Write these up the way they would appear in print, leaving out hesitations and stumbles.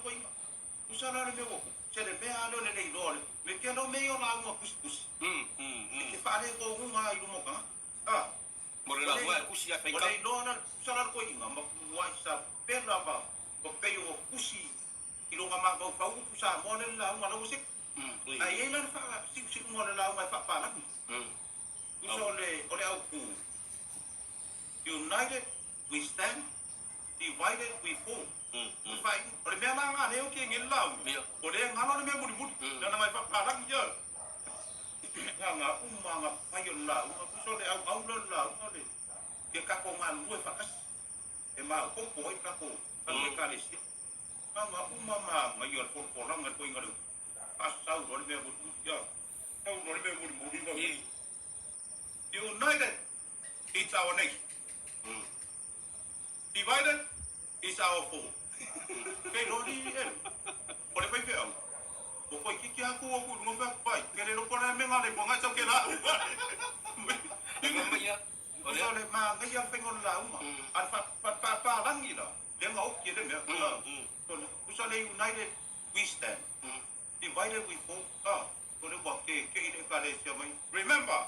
ko inga. Usala na meo. Sere me ano le nei dole. Me ke no me yo la uma kus. Ke fale ko uma i mo ka. Ah. Mo le la wa kusi a fai ka. Ole no na usala ko inga ma wa sa pela ba. Ko pe yo kusi. I lo ma ba fa u sa mo le la uma no musik. Ai ela fa si mo le la uma fa pa la. Usole ole au ku. United we stand, divided we fall. Fight. Ole me na nga ne o ke ngel lau. Ole nga no me muri muri. Na mai fa pa la je. Nga nga fa yo lau. Usole au lau ole. Ke ka ko man lu fa kas. E ma ko ko ka ko. Ka ka le si. Nga ma yo for la nga ko nga lu. Pasau ole me muri. Ya. Au ole me muri. United is our nation. Divided is our foe. Okay, no di el. Ole pai pe au. O koi kiki aku no fa pai. Kere no kona me ngale ko nga chau ke la. Ole ma nga yang pengon la uma. Al pa langi la. Le nga ok ke de me. Usale united we stand. Divided we fall. Ole wa ke ide ka le sia mai. Remember.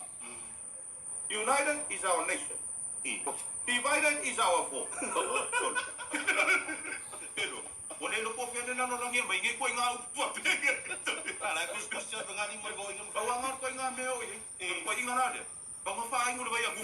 United is our nation. Divided is our foe. Pero, boleh lupa kena nano lagi mai ngai ko inga upa. Ala kus sia dengan ni mai go inga. Bawa ngar ko inga meo ini. Ko inga nade. Bawa fa inga le bai aku.